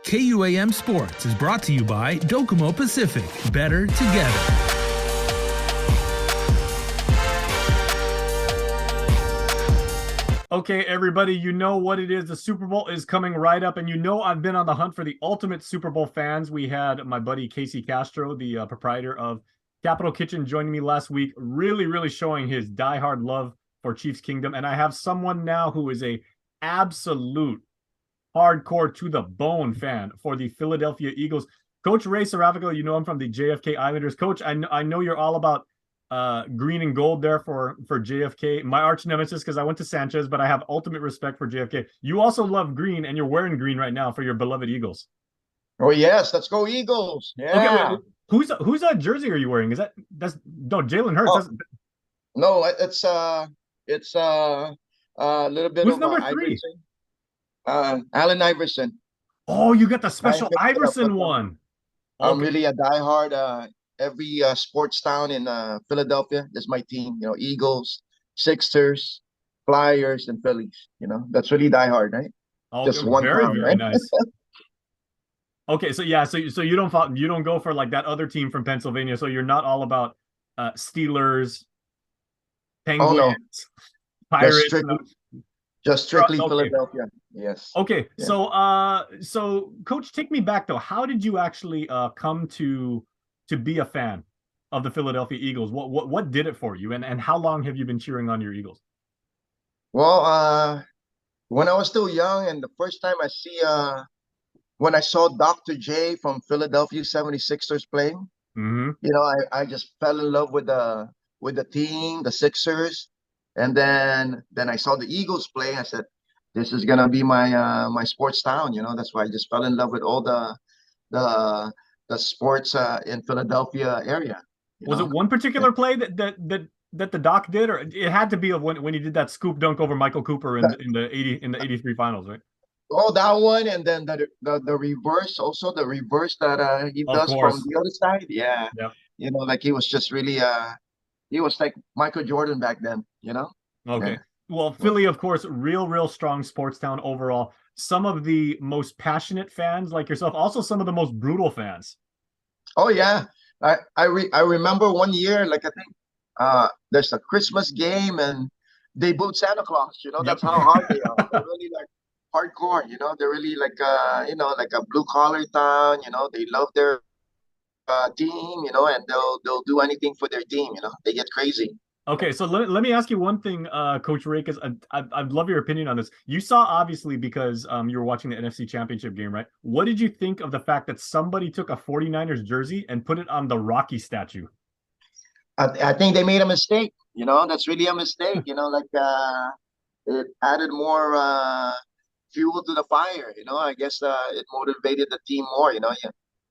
KUAM Sports is brought to you by Docomo Pacific. Better together. Okay, everybody, you know what it is. The Super Bowl is coming right up, and you know I've been on the hunt for the ultimate Super Bowl fans. We had my buddy Casey Castro, the proprietor of Capital Kitchen, joining me last week, really showing his diehard love for Chiefs Kingdom. And I have someone now who is a absolute hardcore to the bone fan for the Philadelphia Eagles. Coach Rey Serafico, you know him from the JFK Islanders. Coach, I know you're all about green and gold there for JFK, my arch nemesis, because I went to Sanchez, but I have ultimate respect for JFK. You also love green, and you're wearing green right now for your beloved Eagles. Oh yes, let's go Eagles! Yeah. Okay, wait, whose jersey are you wearing? That's no Jalen Hurts? No, it's a little bit who's of number 3? Allen Iverson. Oh, you got the special Iverson one. I'm really a diehard. Every sports town in Philadelphia is my team. You know, Eagles, Sixers, Flyers, and Phillies. You know, that's really diehard, right? Just one town, very nice. Okay, so yeah, so you don't go for like that other team from Pennsylvania. So you're not all about Steelers, Penguins, Pirates. Just strictly Philadelphia. Yes. Okay, yeah. So Coach, take me back though. How did you actually come to be a fan of the Philadelphia Eagles? What did it for you, and how long have you been cheering on your Eagles? Well, when I was still young, and the first time when I saw Dr. J from Philadelphia 76ers playing, you know, I just fell in love with the team, the Sixers. And then I saw the Eagles play. I said, this is gonna be my sports town, you know. That's why I just fell in love with all the sports in Philadelphia area. Was it one particular play that the doc did, or it had to be of when he did that scoop dunk over Michael Cooper in the 83 finals, right? Oh, that one, and then the reverse, also the reverse that he does from the other side. Yeah. You know, like he was just really he was like Michael Jordan back then, you know? Okay. Yeah. Well, Philly, of course, real strong sports town overall. Some of the most passionate fans like yourself, also some of the most brutal fans. Oh, yeah. I remember one year, like I think there's a Christmas game and they booed Santa Claus, you know, that's how hard they are. They're really like hardcore, you know, they're really like, you know, like a blue collar town, you know, they love their team, you know, and they'll do anything for their team, you know, they get crazy. Okay, so let me ask you one thing, Coach Rey, because I'd love your opinion on this. You saw, obviously, because you were watching the NFC Championship game, right? What did you think of the fact that somebody took a 49ers jersey and put it on the Rocky statue? I think they made a mistake, you know, that's really a mistake, you know, like it added more fuel to the fire, you know, I guess it motivated the team more, you know.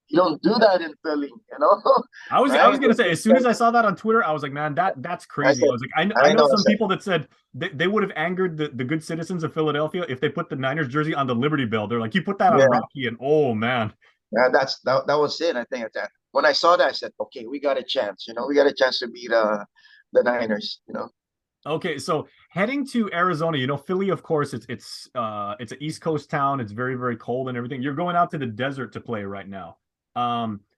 You don't do that in Philly, you know. I was gonna say, as soon as I saw that on Twitter, I was like, man, that's crazy. I was like, I know some people that said they would have angered the good citizens of Philadelphia if they put the Niners jersey on the Liberty Bell. They're like, you put that on Rocky, and oh man. Yeah, that was it. I think that when I saw that, I said, okay, we got a chance. You know, we got a chance to beat the Niners. You know. Okay, so heading to Arizona, you know, Philly, of course, it's an East Coast town. It's very cold and everything. You're going out to the desert to play right now.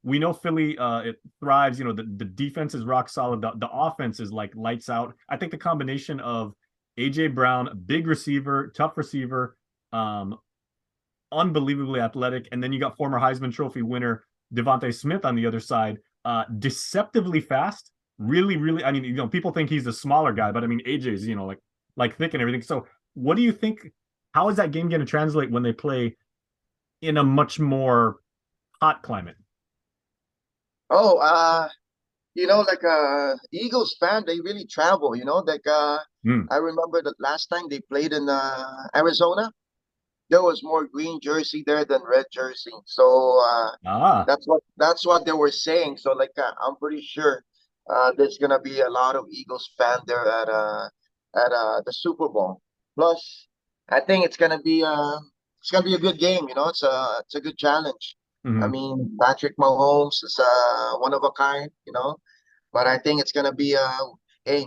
We know Philly, it thrives. You know, the defense is rock solid. The offense is like lights out. I think the combination of AJ Brown, big receiver, tough receiver, unbelievably athletic, and then you got former Heisman Trophy winner Devontae Smith on the other side, deceptively fast. Really, I mean, you know, people think he's a smaller guy, but I mean, AJ's, you know, like thick and everything. So, what do you think? How is that game going to translate when they play in a much more hot climate? Oh, you know, like Eagles fan, they really travel, you know, like I remember the last time they played in Arizona, there was more green jersey there than red jersey. So that's what they were saying. So like I'm pretty sure there's gonna be a lot of Eagles fan there at the Super Bowl. Plus, I think it's gonna be a good game, you know, it's a good challenge. I mean, Patrick Mahomes is one of a kind, you know, but I think it's gonna be hey,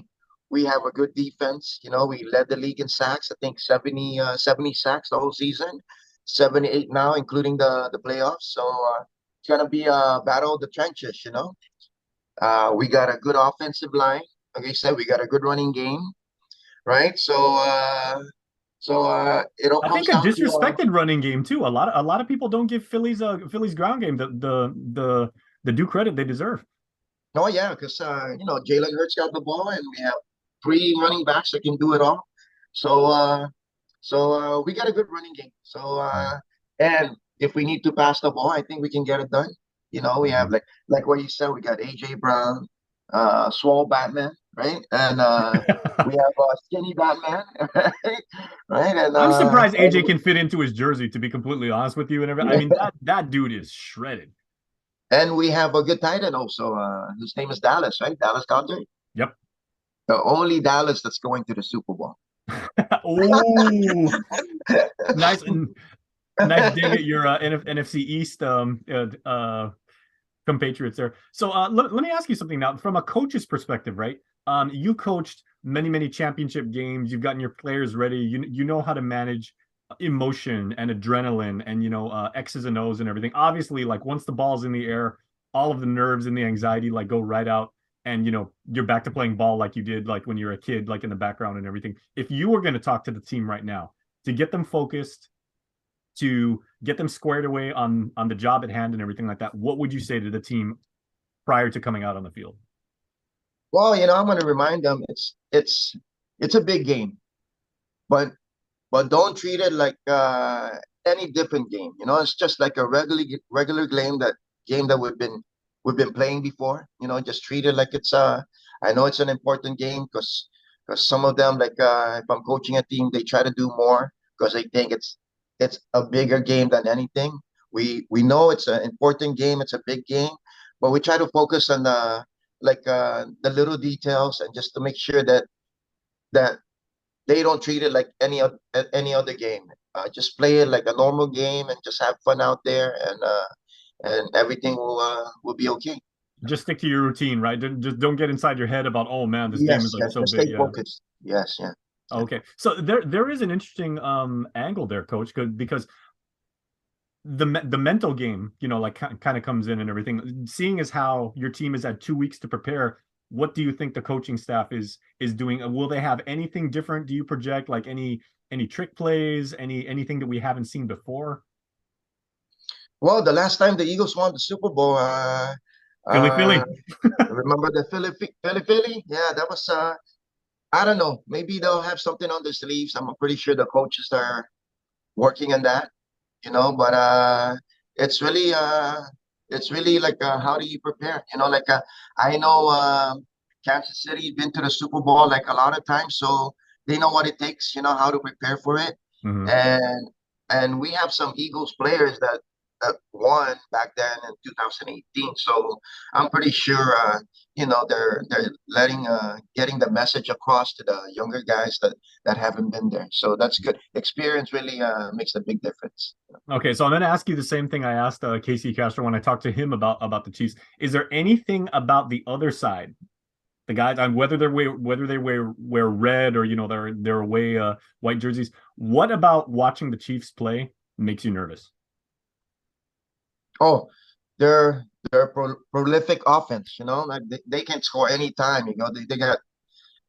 we have a good defense, you know, we led the league in sacks. I think 70 sacks the whole season. 78 now, including the playoffs. So it's gonna be a battle of the trenches. We got a good offensive line. Like I said, we got a good running game, right? So it all I comes think a down to disrespected running game too. A lot of people don't give Phillies ground game the due credit they deserve. oh yeah, because Jalen Hurts got the ball, and we have three running backs that can do it all. So we got a good running game. And if we need to pass the ball, I think we can get it done. We have like what you said, we got AJ Brown, Swole Batman, right? And we have Skinny Batman, right? And I'm surprised AJ can fit into his jersey, to be completely honest with you. I mean, that dude is shredded. and we have a good tight end also. His name is Dallas, right? Dallas Goddard. Yep. The only Dallas that's going to the Super Bowl. Oh, nice dig at your NFC East compatriots there. So let me ask you something now from a coach's perspective, right? You coached many championship games. You've gotten your players ready. You know how to manage emotion and adrenaline and X's and O's and everything. Obviously, like once the ball's in the air, all of the nerves and the anxiety like go right out, and you're back to playing ball like you did like when you were a kid, like in the background and everything. If you were going to talk to the team right now to get them focused, to get them squared away on the job at hand and everything like that, what would you say to the team prior to coming out on the field? Well, I'm going to remind them it's a big game, but don't treat it like any different game. It's just like a regular game that we've been playing before. Just treat it like it's I know it's an important game because some of them, like if I'm coaching a team, they try to do more because they think it's a bigger game than anything. We know it's an important game, it's a big game, but we try to focus on the little details, and just to make sure that they don't treat it like any other game. Just play it like a normal game and just have fun out there, and everything will be okay. Just stick to your routine, right? Just don't get inside your head about, oh man, this game is like so just big. stay focused. Yes, yeah. Okay, so there is an interesting angle there, Coach, because the mental game, like kind of comes in and everything. Seeing as how your team has had 2 weeks to prepare, what do you think the coaching staff is doing? Will they have anything different? Do you project like any trick plays, anything that we haven't seen before? Well, the last time the Eagles won the Super Bowl, Philly. remember the Philly? Yeah, that was I don't know. Maybe they'll have something on their sleeves. I'm pretty sure the coaches are working on that. But it's really like how do you prepare? Like I know Kansas City been to the Super Bowl like a lot of times, so they know what it takes. How to prepare for it, Mm-hmm. and we have some Eagles players that won back then in 2018. So I'm pretty sure they're getting the message across to the younger guys that haven't been there. So that's good. Experience really makes a big difference. Okay, so I'm going to ask you the same thing I asked Casey Castro when I talked to him about the Chiefs. Is there anything about the other side, the guys, whether they wear red or they're away white jerseys? What about watching the Chiefs play makes you nervous? Oh, they're prolific offense. Like they can score anytime.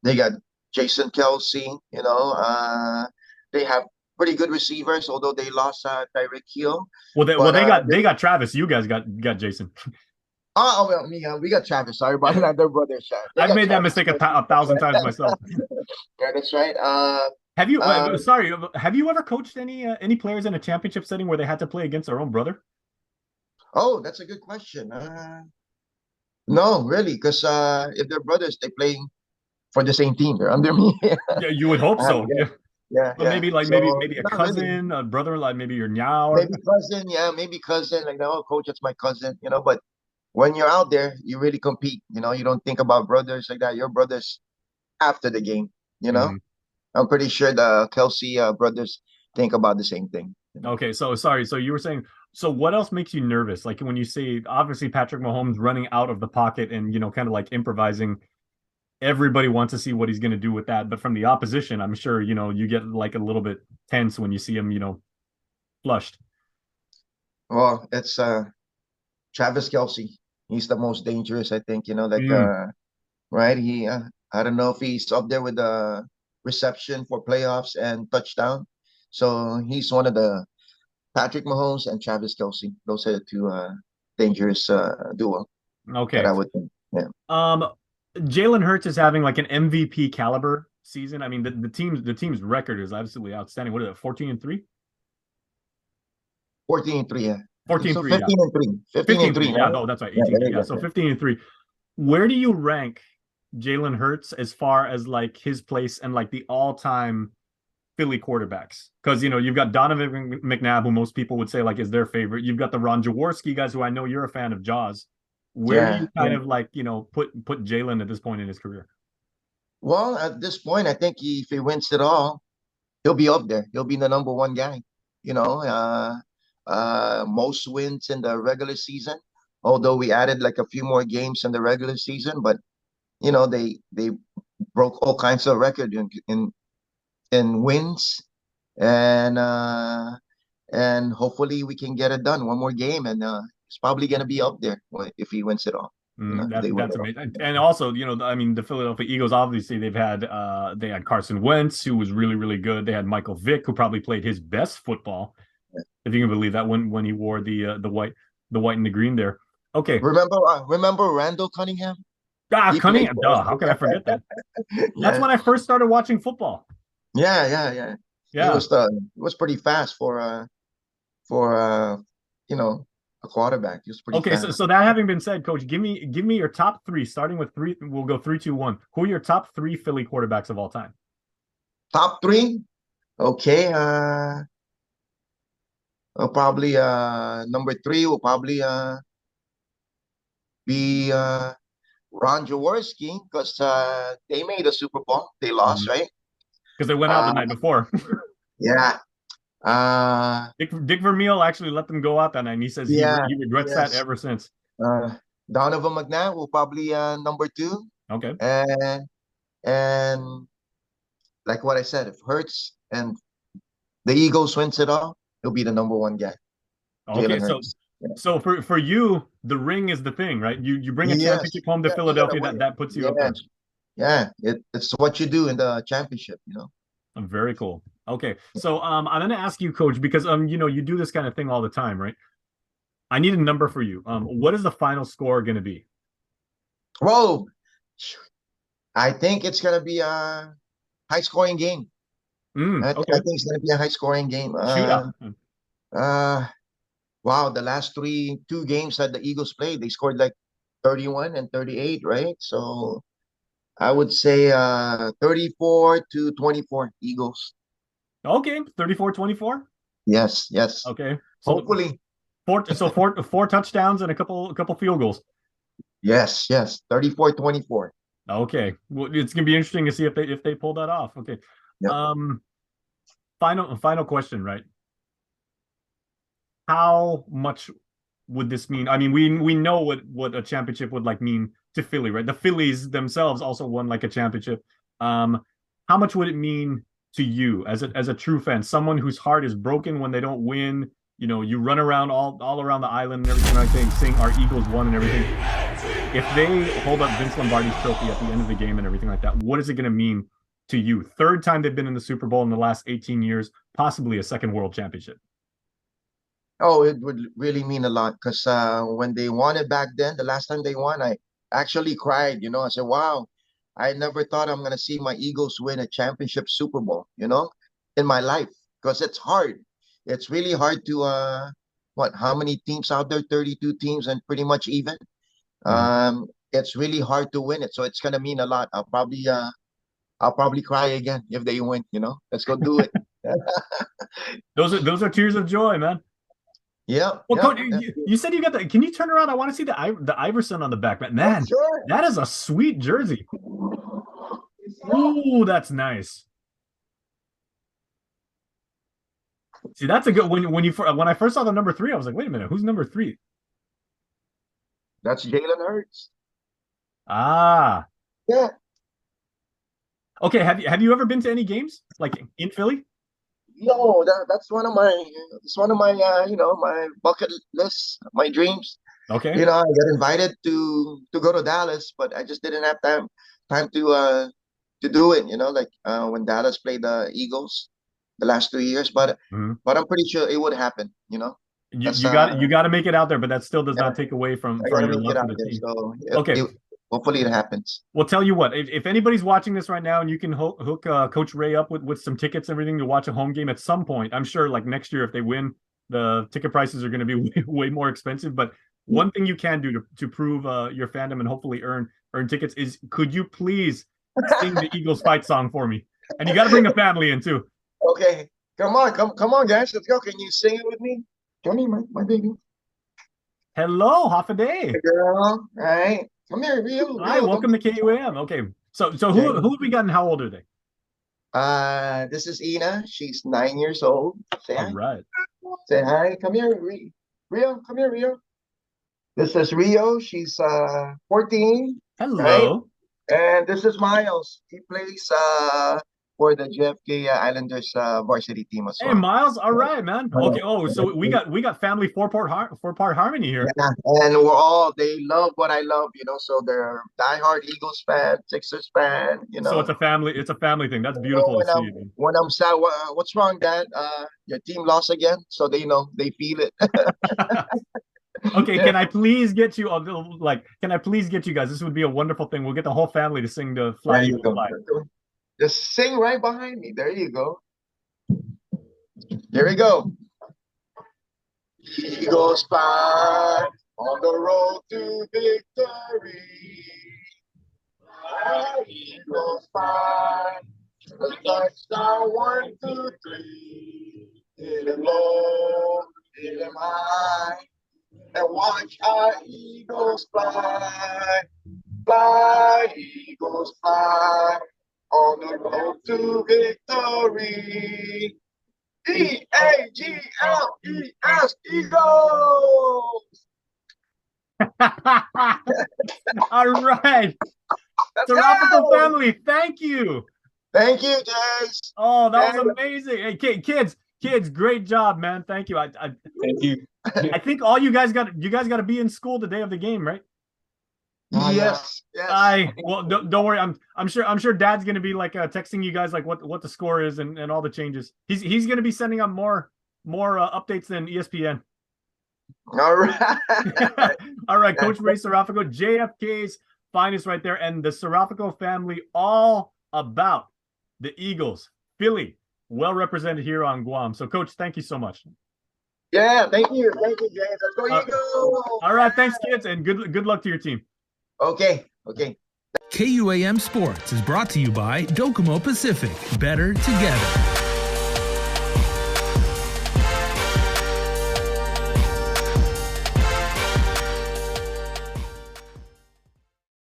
They got Jason Kelsey. They have pretty good receivers, although they lost Tyreek Hill. Well, they got Travis. You guys got Jason. Oh well, we got Travis. Sorry about that. Their brothers. I've made that mistake a 1,000 times myself. Yeah, that's right. Have you? Sorry, have you ever coached any players in a championship setting where they had to play against their own brother? Oh, that's a good question. No, really, because if they're brothers, they play for the same team. They're under me. Yeah, you would hope so. Yeah. But maybe maybe a cousin, really. A brother, like maybe your nyao. Maybe cousin, maybe cousin. Like, oh, coach, it's my cousin. But when you're out there, you really compete. You don't think about brothers like that. Your brothers after the game. Mm-hmm. I'm pretty sure the Kelsey brothers think about the same thing. Okay, so sorry. So you were saying, so what else makes you nervous? Like when you see, obviously, Patrick Mahomes running out of the pocket and, kind of like improvising, everybody wants to see what he's going to do with that. But from the opposition, I'm sure, you get like a little bit tense when you see him, flushed? Well, it's Travis Kelce. He's the most dangerous, I think. Right? I don't know if he's up there with the reception for playoffs and touchdown. So he's one of the Patrick Mahomes and Travis Kelce. Those are the two dangerous duo that Okay. I would think. Yeah. Jalen Hurts is having like an MVP caliber season. I mean, the team's record is absolutely outstanding. What is it, 14-3? 14-3, yeah. I think so 14-3, yeah. 15-3. 15-3, 15-3, yeah, right? no, that's right. Yeah, 18-3, there you yeah. go. So Yeah. 15-3. Where do you rank Jalen Hurts as far as like his place and like the all-time Philly quarterbacks? Because you've got Donovan McNabb, who most people would say like is their favorite. You've got the Ron Jaworski guys, who I know you're a fan of Jaws. Where do Yeah. you kind of like put Jalen at this point in his career? Well, at this point, I think if he wins it all, he'll be up there. He'll be the number one guy. You know, most wins in the regular season. Although we added like a few more games in the regular season, but they broke all kinds of record in wins, and hopefully we can get it done one more game, and it's probably gonna be up there if he wins it all. If they win That's it all. amazing. And also, I mean, the Philadelphia Eagles, obviously they had Carson Wentz, who was really, really good. They had Michael Vick, who probably played his best football, if you can believe that, when he wore the white and the green there. Okay. Remember Randall Cunningham? He played Cunningham. for us. Duh, how could I forget that? That's Yeah, when I first started watching football. yeah. He Yeah. was pretty fast for a quarterback. He was pretty Okay, so fast. so that having been said, Coach, give me your top three, starting with three. We'll go 3, 2, 1. Who are your top three Philly quarterbacks of all time? Top three? Okay. Probably number three will probably be Ron Jaworski because they made a Super Bowl. They lost, right? Because they went out the Uh, night before. yeah. Uh, Dick Vermeil actually let them go out that night, and he says yeah. he regrets that Yes. ever since. Uh, Donovan McNabb will probably number two, Okay. and like what I said, if Hurts and the Eagles wins it all, he'll be the number one guy, Okay. Jalen So Hurts. Yeah. so for you, the ring is the thing, right? You bring a Yes. championship home to Yeah, you gotta Philadelphia, win it. that puts you up there. Yes. Yeah. It's what you do in the championship. Very cool. Okay. So I'm gonna ask you, Coach, because you do this kind of thing all the time, right? I need a number for you. What is the final score gonna be? Whoa. I think it's gonna be a high scoring game. I Okay. think it's gonna be a high scoring game. Shootout. Uh, wow, the last two games that the Eagles played, they scored like 31 and 38, right? So I would say 34-24 Eagles. Okay, 34-24. Yes. Okay. So Hopefully. four touchdowns and a couple field goals. Yes. 34-24. Okay. Well, it's gonna be interesting to see if they pull that off. Okay. Yep. Final question, right? How much would this mean? I mean, we know what a championship would like mean to Philly, right? The Phillies themselves also won like a championship. How much would it mean to you as a true fan, someone whose heart is broken when they don't win? You run around all around the island and everything like that, saying our Eagles won and everything. If they hold up Vince Lombardi's trophy at the end of the game and everything like that, what is it going to mean to you? Third time they've been in the Super Bowl in the last 18 years, possibly a second world championship. Oh, it would really mean a lot because when they won it back then, the last time they won, I actually cried. I said, wow, I never thought I'm going to see my Eagles win a championship Super Bowl, in my life because it's hard. It's really hard to, how many teams out there? 32 teams and pretty much even. It's really hard to win it. So it's going to mean a lot. I'll probably cry again if they win, let's go do it. Those are tears of joy, man. Yeah. Well, Coach, you said you got the. Can you turn around? I want to see the Iverson on the back, man. Sure. That is a sweet jersey. Ooh, that's nice. See, that's a good when I first saw the number 3, I was like, wait a minute, who's number 3? That's Jalen Hurts. Ah. Yeah. Okay, have you ever been to any games like in Philly? No, that's one of my my bucket list, my dreams. Okay. I got invited to go to Dallas, but I just didn't have time to do it. Like when Dallas played the Eagles the last 2 years, but I'm pretty sure it would happen. That's You got to make it out there, but that still does not take away from I gotta your make it love for out the there. team. So Okay. hopefully it happens. Well, tell you what, if anybody's watching this right now and you can hook Coach Rey up with some tickets and everything to watch a home game at some point, I'm sure like next year if they win, the ticket prices are going to be way more expensive. But one thing you can do to prove your fandom and hopefully earn tickets is, could you please sing the Eagles fight song for me? And you got to bring the family in too. Okay, come on, guys, let's go. Can you sing it with me? Come here, my baby. Hello, half a day. Hey, girl, right? Come here, Rio. Hi, welcome to KUAM. Okay, so who have we got and how old are they? This is Ina. She's 9 years old. Say hi. All right. Say hi. Come here, Rio. Come here, Rio. This is Rio. She's 14. Hello. Right? And this is Miles. He plays for the JFK Islanders varsity team as well. Hey, Miles. All right, man. Okay. Oh, so we got family four-part harmony here. Yeah, and they love what I love, so they're diehard Eagles fan, Sixers fan, So it's a family thing. That's beautiful to see. When I'm sad, what's wrong, Dad? Your team lost again, so they feel it. Okay, can I please get you can I please get you guys? This would be a wonderful thing. We'll get the whole family to sing the Fly Eagles Fly. Just sing right behind me. There you go. Here we go. Eagles fly on the road to victory. Eagles fly. The touchdown 1, 2, 3. Hit him low, hit him high, and watch our Eagles fly. Fly, Eagles fly on the road to victory. EAGLES, Eagles! All right. Serafico family, thank you. Thank you, Jace. Oh, that was amazing. Hey, kids, great job, man. Thank you. Thank you. I think all you guys got to be in school the day of the game, right? Yes. Well, don't worry. I'm sure Dad's gonna be like texting you guys like what the score is and all the changes. He's gonna be sending out more updates than ESPN. All right. All right, Coach Rey Serafico, JFK's finest right there, and the Serafico family, all about the Eagles. Philly, well represented here on Guam. So, Coach, thank you so much. Yeah, thank you, James. Let's go, Eagles. All right, thanks, kids, and good luck to your team. Okay. KUAM Sports is brought to you by Docomo Pacific. Better together.